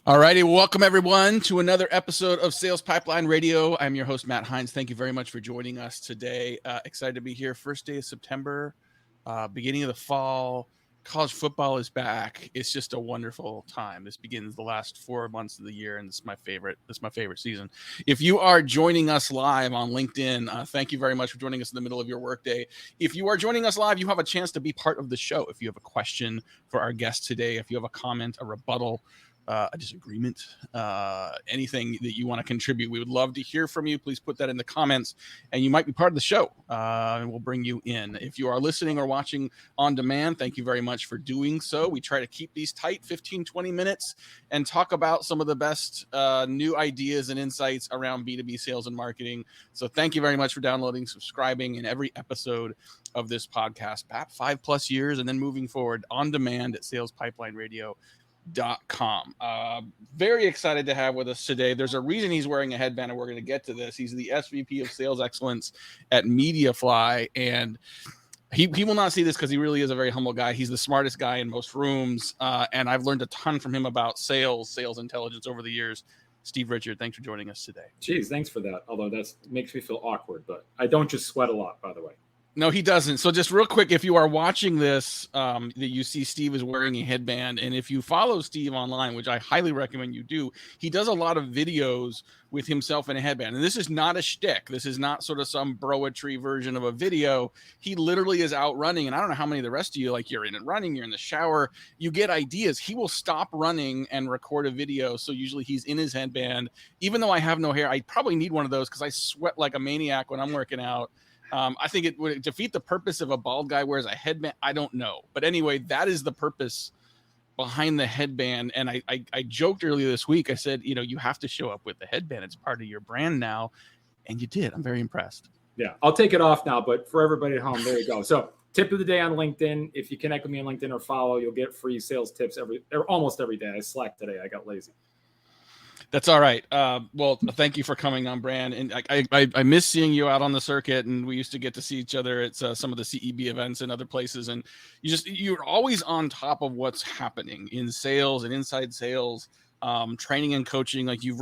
All righty. Welcome, everyone, to another episode of Sales Pipeline Radio. I'm your host, Matt Heinz. Thank you very much for joining us today. Excited to be here. First day of September, beginning of the fall. College football is back. It's just a wonderful time. This begins the last 4 months of the year, and this is my favorite. This is my favorite season. If you are joining us live on LinkedIn, thank you very much for joining us in the middle of your workday. If you are joining us live, you have a chance to be part of the show. If you have a question for our guest today, if you have a comment, a rebuttal, a disagreement, anything that you want to contribute, we would love to hear from you. Please put that in the comments and you might be part of the show, and we'll bring you in. If you are listening or watching on demand, thank you very much for doing so. We try to keep these tight, 15-20 minutes, and talk about some of the best new ideas and insights around B2B sales and marketing. So thank you very much for downloading, subscribing in every episode of this podcast, perhaps 5+ years, and then moving forward on demand at salespipelineradio.com. Very excited to have with us today. There's a reason he's wearing a headband, and we're going to get to this. He's the SVP of Sales Excellence at MediaFly, and he will not see this because he really is a very humble guy. He's the smartest guy in most rooms, and I've learned a ton from him about sales intelligence over the years. Steve Richard, thanks for joining us today. Geez, thanks for that. Although that makes me feel awkward, but I don't just sweat a lot, by the way. No, he doesn't. So just real quick, if you are watching this, that you see Steve is wearing a headband. And if you follow Steve online, which I highly recommend you do, he does a lot of videos with himself in a headband. And this is not a shtick. This is not sort of some broetry version of a video. He literally is out running. And I don't know how many of the rest of you, like you're in and running, you're in the shower, you get ideas. He will stop running and record a video. So usually he's in his headband. Even though I have no hair, I probably need one of those because I sweat like a maniac when I'm working out. I think it would defeat the purpose of a bald guy wears a headband. I don't know. But anyway, that is the purpose behind the headband. And I joked earlier this week. I said, you have to show up with the headband. It's part of your brand now. And you did. I'm very impressed. Yeah, I'll take it off now. But for everybody at home, there you go. So tip of the day on LinkedIn. If you connect with me on LinkedIn or follow, you'll get free sales tips almost every day. I slacked today. I got lazy. That's all right. Well, thank you for coming on, Brand. And I miss seeing you out on the circuit, and we used to get to see each other at some of the CEB events and other places. And you're always on top of what's happening in sales and inside sales, training and coaching. Like you've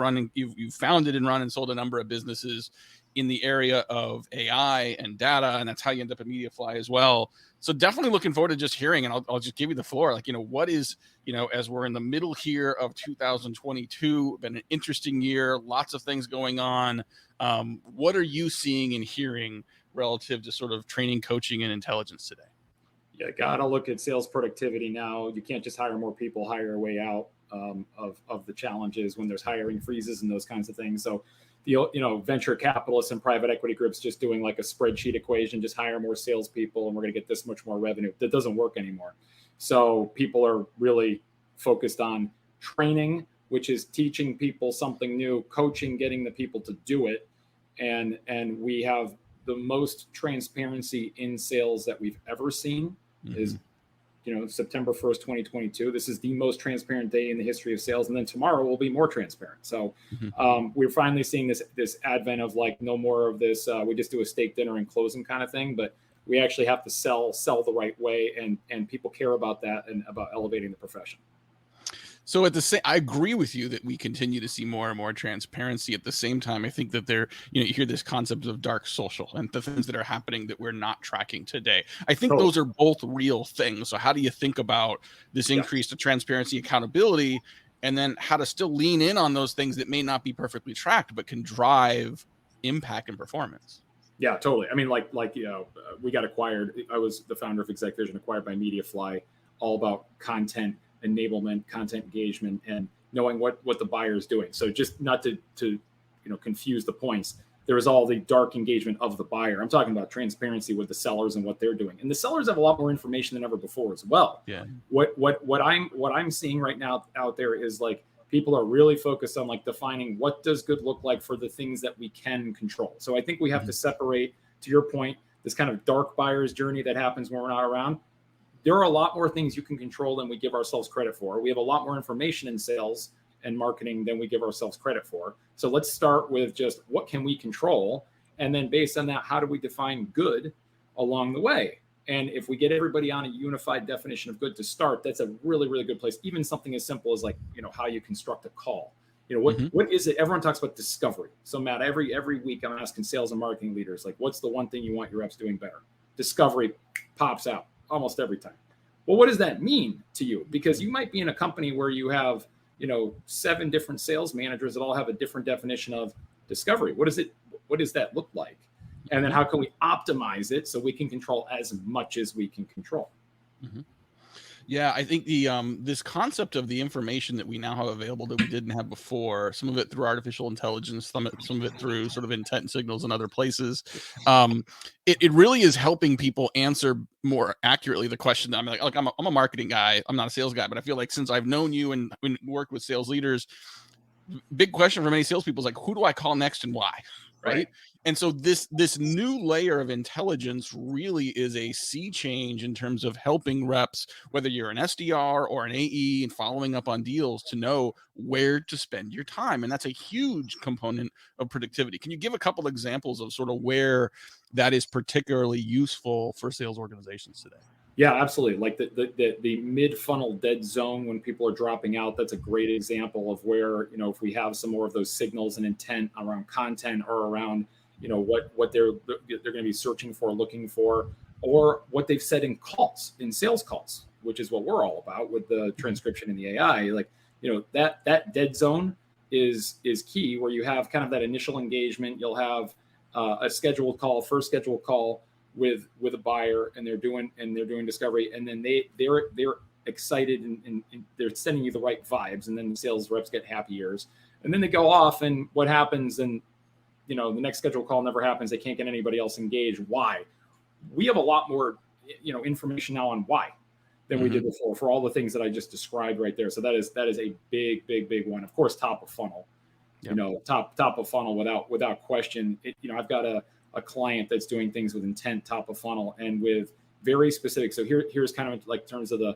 founded and run and sold a number of businesses in the area of AI and data, and that's how you end up at MediaFly as well. So definitely looking forward to just hearing, and I'll just give you the floor. Like, what is, as we're in the middle here of 2022, been an interesting year, lots of things going on. What are you seeing and hearing relative to sort of training, coaching, and intelligence today? Yeah, got to look at sales productivity now. You can't just hire more people, hire a way out of the challenges when there's hiring freezes and those kinds of things. So venture capitalists and private equity groups just doing like a spreadsheet equation, just hire more salespeople and we're going to get this much more revenue. That doesn't work anymore. So people are really focused on training, which is teaching people something new, coaching, getting the people to do it. And we have the most transparency in sales that we've ever seen is September 1st, 2022. This is the most transparent day in the history of sales. And then tomorrow will be more transparent. So we're finally seeing this advent of like, no more of this. We just do a steak dinner and close them kind of thing. But we actually have to sell the right way. And people care about that and about elevating the profession. So I agree with you that we continue to see more and more transparency. At the same time, I think that you hear this concept of dark social and the things that are happening that we're not tracking today. I think those are both real things. So how do you think about this increase to transparency, accountability, and then how to still lean in on those things that may not be perfectly tracked, but can drive impact and performance? Yeah, totally. I mean, we got acquired. I was the founder of Exec Vision, acquired by MediaFly, all about content enablement, content engagement, and knowing what the buyer is doing. So just not to confuse the points. There is all the dark engagement of the buyer. I'm talking about transparency with the sellers and what they're doing. And the sellers have a lot more information than ever before as well. Yeah. What I'm seeing right now out there is like people are really focused on like defining what does good look like for the things that we can control. So I think we have to separate, to your point, this kind of dark buyer's journey that happens when we're not around. There are a lot more things you can control than we give ourselves credit for. We have a lot more information in sales and marketing than we give ourselves credit for. So let's start with just what can we control? And then based on that, how do we define good along the way? And if we get everybody on a unified definition of good to start, that's a really, really good place. Even something as simple as like, how you construct a call. What is it? Everyone talks about discovery. So Matt, every week I'm asking sales and marketing leaders, like, what's the one thing you want your reps doing better? Discovery pops out almost every time. Well, what does that mean to you? Because you might be in a company where you have, 7 different sales managers that all have a different definition of discovery. What does that look like? And then how can we optimize it so we can control as much as we can control? Mm-hmm. Yeah, I think the this concept of the information that we now have available that we didn't have before, some of it through artificial intelligence, some of it through sort of intent signals in other places, it really is helping people answer more accurately the question. I'm a marketing guy, I'm not a sales guy, but I feel like since I've known you and worked with sales leaders, big question for many salespeople is like, who do I call next and why? Right. And so this new layer of intelligence really is a sea change in terms of helping reps, whether you're an SDR or an AE, and following up on deals to know where to spend your time. And that's a huge component of productivity. Can you give a couple examples of sort of where that is particularly useful for sales organizations today? Yeah, absolutely. Like the mid-funnel dead zone when people are dropping out, that's a great example of where, if we have some more of those signals and intent around content or around, what they're going to be searching for, looking for, or what they've said in sales calls, which is what we're all about with the transcription and the AI. Like, that dead zone is key, where you have kind of that initial engagement. You'll have a first scheduled call with a buyer, and they're doing discovery, and then they're excited and they're sending you the right vibes, and then the sales reps get happy ears, and then they go off, and what happens? And the next scheduled call never happens. They can't get anybody else engaged. Why? We have a lot more information now on why than we did before, for all the things that I just described right there. So that is a big one. Of course, top of funnel. Yep. Top of funnel without question. I've got a client that's doing things with intent, top of funnel, and with very specific. So here's kind of like terms of the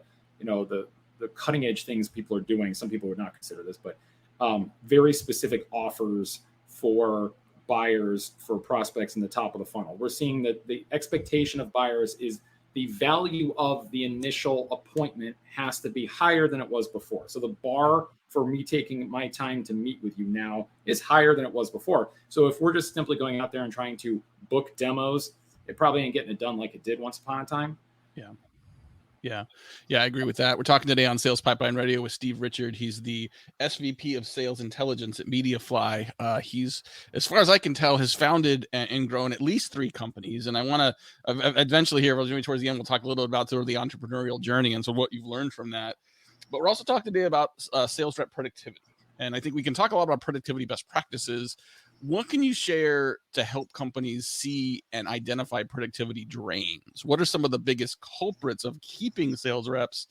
cutting edge things people are doing. Some people would not consider this, but very specific offers for buyers, for prospects in the top of the funnel. We're seeing that the expectation of buyers is the value of the initial appointment has to be higher than it was before. So the bar for me taking my time to meet with you now is higher than it was before. So if we're just simply going out there and trying to book demos, it probably ain't getting it done like it did once upon a time. Yeah, I agree with that. We're talking today on Sales Pipeline Radio with Steve Richard. He's the SVP of Sales Intelligence at MediaFly. He's, as far as I can tell, has founded and grown at least 3 companies. And I want to eventually here, towards the end, we'll talk a little bit about sort of the entrepreneurial journey and so what you've learned from that. But we're also talking today about sales rep productivity. And I think we can talk a lot about productivity best practices. What can you share to help companies see and identify productivity drains? What are some of the biggest culprits of keeping sales reps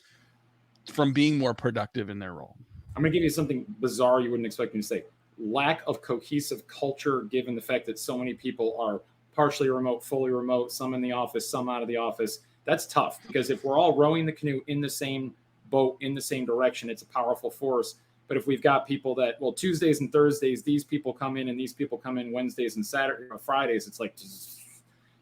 from being more productive in their role? I'm going to give you something bizarre you wouldn't expect me to say. Lack of cohesive culture, given the fact that so many people are partially remote, fully remote, some in the office, some out of the office. That's tough, because if we're all rowing the canoe in the same boat, in the same direction, it's a powerful force. But if we've got people that, Tuesdays and Thursdays, these people come in and these people come in Wednesdays and Saturday or Fridays, it's like,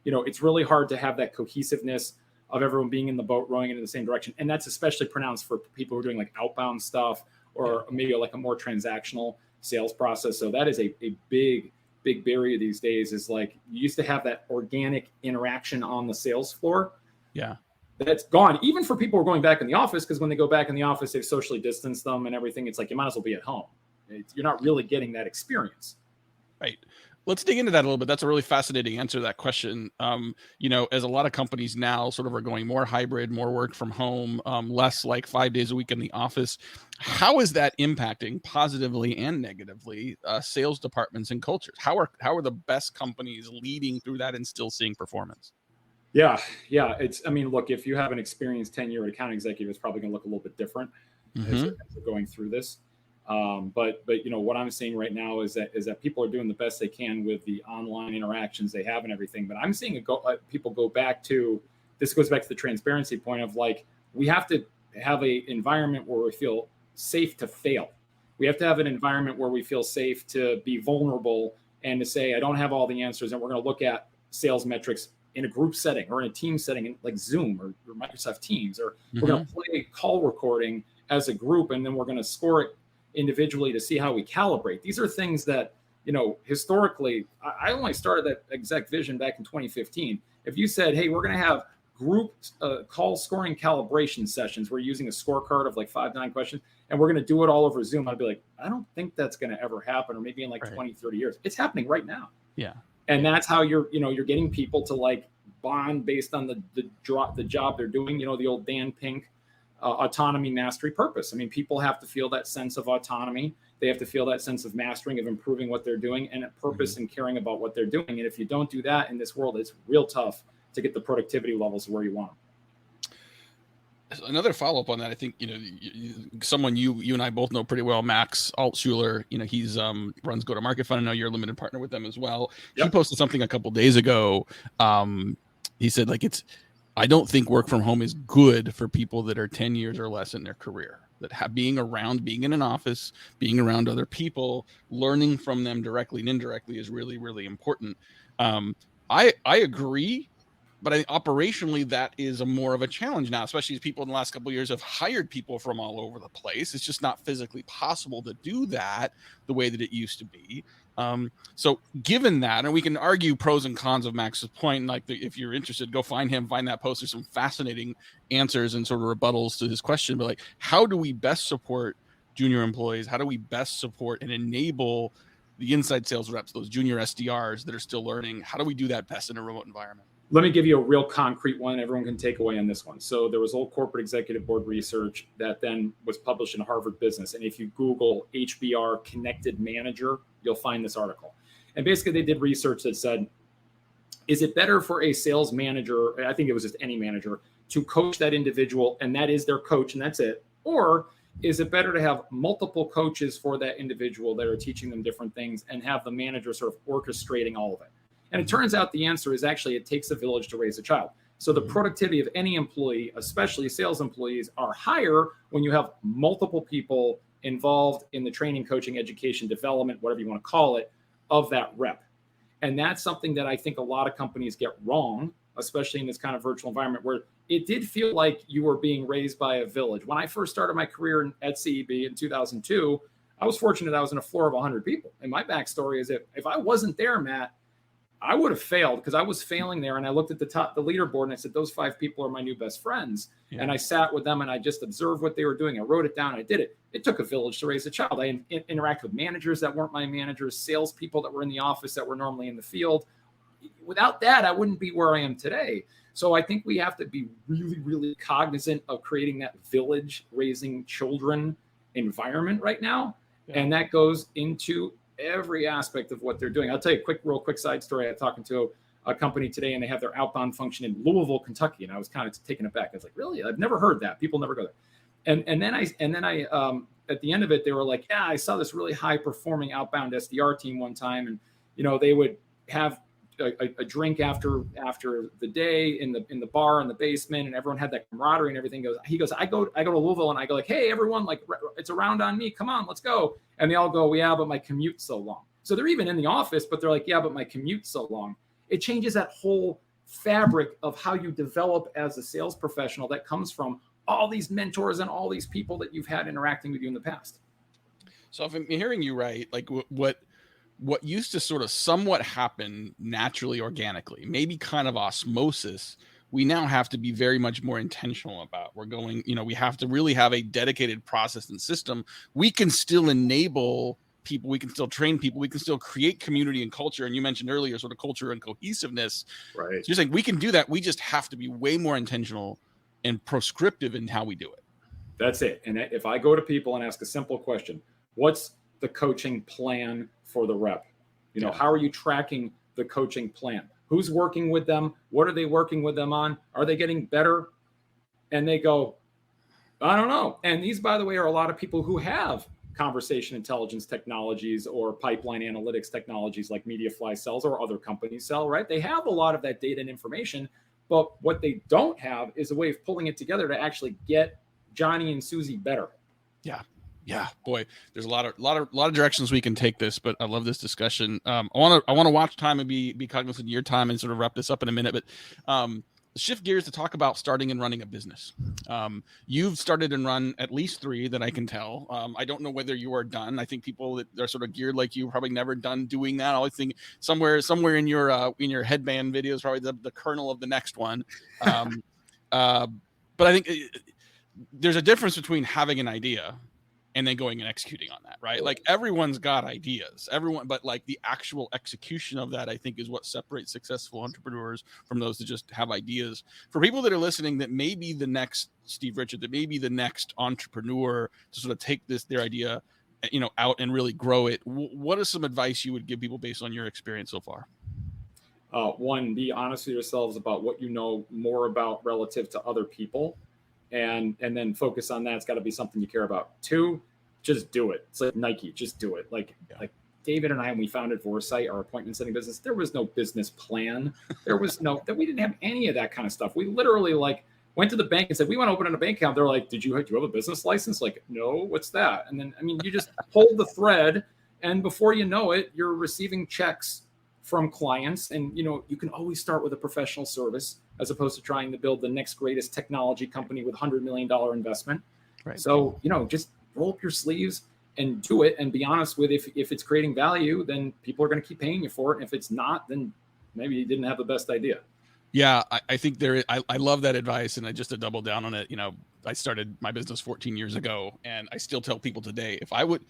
it's really hard to have that cohesiveness of everyone being in the boat, rowing in the same direction. And that's especially pronounced for people who are doing like outbound stuff, or maybe like a more transactional sales process. So that is a big barrier these days, is like, you used to have that organic interaction on the sales floor. Yeah. That's gone, even for people who are going back in the office, because when they go back in the office, they've socially distanced them and everything. It's like, you might as well be at home. You're not really getting that experience. Right. Let's dig into that a little bit. That's a really fascinating answer to that question. As a lot of companies now sort of are going more hybrid, more work from home, less like 5 days a week in the office. How is that impacting positively and negatively sales departments and cultures? How are the best companies leading through that and still seeing performance? Yeah. Look, if you have an experienced 10-year account executive, it's probably going to look a little bit different as they're going through this. But what I'm seeing right now is that people are doing the best they can with the online interactions they have and everything. But I'm seeing people go back to, this goes back to the transparency point of, like, we have to have a environment where we feel safe to fail. We have to have an environment where we feel safe to be vulnerable and to say, I don't have all the answers, and we're going to look at sales metrics in a group setting or in a team setting, like Zoom or Microsoft Teams, or we're going to play call recording as a group, and then we're going to score it individually to see how we calibrate. These are things that, historically, I only started that exact vision back in 2015. If you said, hey, we're going to have group call scoring calibration sessions, we're using a scorecard of like 5-9 questions, and we're going to do it all over Zoom, I'd be like, I don't think that's going to ever happen, or maybe in like 20, 30 years. It's happening right now. Yeah. And that's how you're getting people to like bond based on the job they're doing. The old Dan Pink autonomy, mastery, purpose. I mean, people have to feel that sense of autonomy. They have to feel that sense of mastering, of improving what they're doing, and a purpose and caring about what they're doing. And if you don't do that in this world, it's real tough to get the productivity levels where you want them. Another follow-up on that, I think, someone you and I both know pretty well, Max Altschuler, he's runs Go-to-Market Fund. I know you're a limited partner with them as well. Yep. He posted something a couple of days ago. He said, like, I don't think work from home is good for people that are 10 years or less in their career, that being in an office, being around other people, learning from them directly and indirectly is really, really important. I agree. But operationally, that is more of a challenge now, especially as people in the last couple of years have hired people from all over the place. It's just not physically possible to do that the way that it used to be. So given that, and we can argue pros and cons of Max's point, like if you're interested, go find that post. There's some fascinating answers and sort of rebuttals to his question. But like, how do we best support junior employees? How do we best support and enable the inside sales reps, those junior SDRs that are still learning? How do we do that best in a remote environment? Let me give you a real concrete one everyone can take away on this one. So there was old corporate executive board research that then was published in Harvard Business. And if you Google HBR connected manager, you'll find this article. And basically they did research that said, is it better for a sales manager, I think it was just any manager, to coach that individual and that is their coach and that's it? Or is it better to have multiple coaches for that individual that are teaching them different things and have the manager sort of orchestrating all of it? And it turns out the answer is actually it takes a village to raise a child. So the productivity of any employee, especially sales employees, are higher when you have multiple people involved in the training, coaching, education, development, whatever you want to call it, of that rep. And that's something that I think a lot of companies get wrong, especially in this kind of virtual environment where it did feel like you were being raised by a village. When I first started my career at CEB in 2002, I was fortunate I was in a floor of 100 people. And my backstory is if I wasn't there, Matt, I would have failed because I was failing there. And I looked at the leaderboard and I said, those 5 people are my new best friends. Yeah. And I sat with them and I just observed what they were doing. I wrote it down. I did it. It took a village to raise a child. I interacted with managers that weren't my managers, salespeople that were in the office that were normally in the field. Without that, I wouldn't be where I am today. So I think we have to be really, really cognizant of creating that village raising children environment right now. Yeah. And that goes into every aspect of what they're doing. I'll tell you a real quick side story. I was talking to a company today and they have their outbound function in Louisville, Kentucky. And I was kind of taken aback. I was like, really? I've never heard that. People never go there. And then I at the end of it, they were like, yeah, I saw this really high performing outbound SDR team one time. And, they would have a drink after the day in the bar in the basement, and everyone had that camaraderie and everything. He goes, I go to Louisville and I go like, hey, everyone, like it's a round on me. Come on, let's go. And they all go, well, yeah, but my commute's so long. So they're even in the office, but they're like, yeah, but my commute's so long. It changes that whole fabric of how you develop as a sales professional that comes from all these mentors and all these people that you've had interacting with you in the past. So if I'm hearing you right, like what used to sort of somewhat happen naturally, organically, maybe kind of osmosis, we now have to be very much more intentional about. We're going, we have to really have a dedicated process and system. We can still enable people, we can still train people, we can still create community and culture. And you mentioned earlier sort of culture and cohesiveness. Right. So you're saying we can do that. We just have to be way more intentional and prescriptive in how we do it. That's it. And if I go to people and ask a simple question, what's the coaching plan for the rep? How are you tracking the coaching plan? Who's working with them? What are they working with them on? Are they getting better? And they go, I don't know. And these, by the way, are a lot of people who have conversation intelligence technologies or pipeline analytics technologies like MediaFly sells or other companies sell, right? They have a lot of that data and information, but what they don't have is a way of pulling it together to actually get Johnny and Susie better. Yeah. Yeah, boy, there's a lot of directions we can take this, but I love this discussion. I want to watch time and be cognizant of your time and sort of wrap this up in a minute, but shift gears to talk about starting and running a business. You've started and run at least 3 that I can tell. I don't know whether you are done. I think people that are sort of geared like you probably never done doing that. I always think somewhere in your headband videos, probably the kernel of the next one. But I think there's a difference between having an idea and then going and executing on that, right? Like everyone's got ideas, but like the actual execution of that, I think, is what separates successful entrepreneurs from those that just have ideas. For people that are listening, that may be the next Steve Richard, that may be the next entrepreneur to sort of take their idea, out and really grow it. What is some advice you would give people based on your experience so far? One, be honest with yourselves about what you know more about relative to other people. And then focus on that. It's got to be something you care about. 2, just do it. It's like Nike, just do it. Like David and I, when we founded Foresight, our appointment setting business, there was no business plan. There was we didn't have any of that kind of stuff. We literally went to the bank and said, we want to open a bank account. They're like, do you have a business license? Like, no, what's that? And then, you just hold the thread, and before you know it, you're receiving checks from clients. And, you can always start with a professional service as opposed to trying to build the next greatest technology company with $100 million investment. Right. So, just roll up your sleeves and do it, and be honest with if it's creating value, then people are going to keep paying you for it. And if it's not, then maybe you didn't have the best idea. Yeah, I think I love that advice. And just to double down on it, I started my business 14 years ago, and I still tell people today, if I would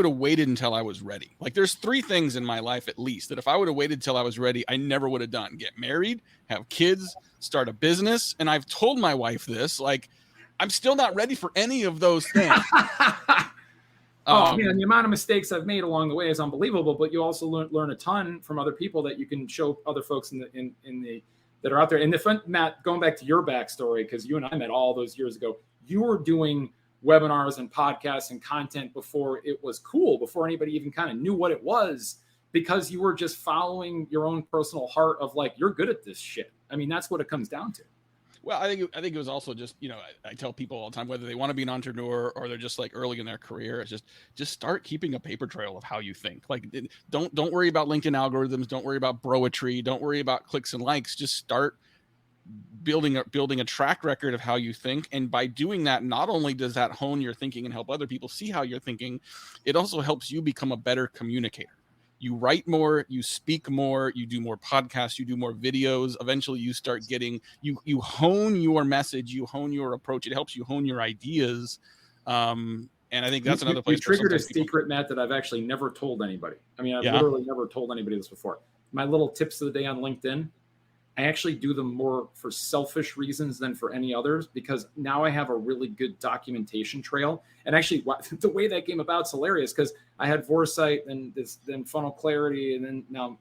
have waited until I was ready, like there's 3 things in my life, at least, that if I would have waited till I was ready, I never would have done: get married, have kids, start a business. And I've told my wife this, like, I'm still not ready for any of those things. Man, the amount of mistakes I've made along the way is unbelievable, but you also learn a ton from other people that you can show other folks that are out there. And Matt, going back to your backstory, because you and I met all those years ago, you were doing webinars and podcasts and content before it was cool, before anybody even kind of knew what it was, because you were just following your own personal heart of like, you're good at this shit. I mean, that's what it comes down to. Well, I think it was also just, I tell people all the time, whether they want to be an entrepreneur or they're just like early in their career, it's just start keeping a paper trail of how you think. Like, don't worry about LinkedIn algorithms. Don't worry about broetry. Don't worry about clicks and likes. Just start building a track record of how you think. And by doing that, not only does that hone your thinking and help other people see how you're thinking, it also helps you become a better communicator. You write more, you speak more, you do more podcasts, you do more videos. Eventually you start getting, you hone your message, you hone your approach. It helps you hone your ideas. And I think that's another place. You triggered a secret, Matt, that I've actually never told anybody. I mean, I've literally never told anybody this before. My little tips of the day on LinkedIn, I actually do them more for selfish reasons than for any others, because now I have a really good documentation trail. And actually, the way that came about is hilarious, because I had Foresight and then Funnel Clarity, and then now,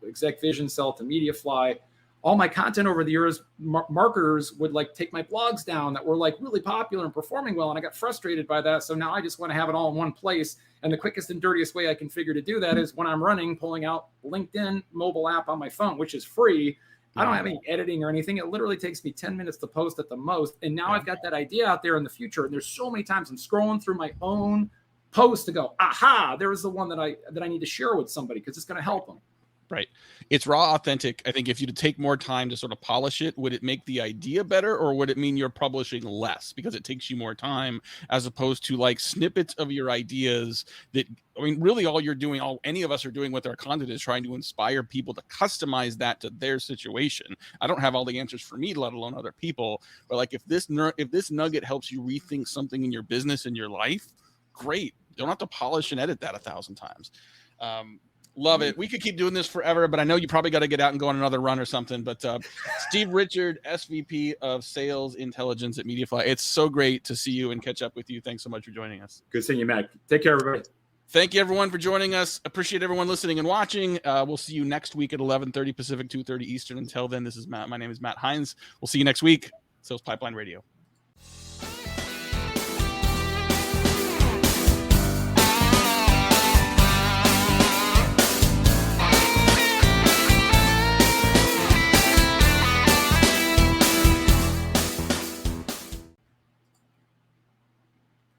Exec Vision, Sell to Mediafly. All my content over the years, marketers would take my blogs down that were really popular and performing well. And I got frustrated by that. So now I just want to have it all in one place. And the quickest and dirtiest way I can figure to do that is when I'm running, pulling out LinkedIn mobile app on my phone, which is free. I don't have any editing or anything. It literally takes me 10 minutes to post at the most. And now I've got that idea out there in the future. And there's so many times I'm scrolling through my own post to go, aha, there is the one that I need to share with somebody, because it's going to help them. Right. It's raw, authentic. I think if you take more time to sort of polish it, would it make the idea better, or would it mean you're publishing less because it takes you more time, as opposed to snippets of your ideas that, really all you're doing, all any of us are doing with our content is trying to inspire people to customize that to their situation. I don't have all the answers for me, let alone other people. But if this nugget helps you rethink something in your business and your life, great. You don't have to polish and edit that 1,000 times. Love it. We could keep doing this forever, but I know you probably got to get out and go on another run or something. But Steve Richard, SVP of Sales Intelligence at Mediafly. It's so great to see you and catch up with you. Thanks so much for joining us. Good seeing you, Matt. Take care, everybody. Thank you, everyone, for joining us. Appreciate everyone listening and watching. We'll see you next week at 11:30 Pacific, 2:30 Eastern. Until then, this is Matt. My name is Matt Heinz. We'll see you next week. Sales Pipeline Radio.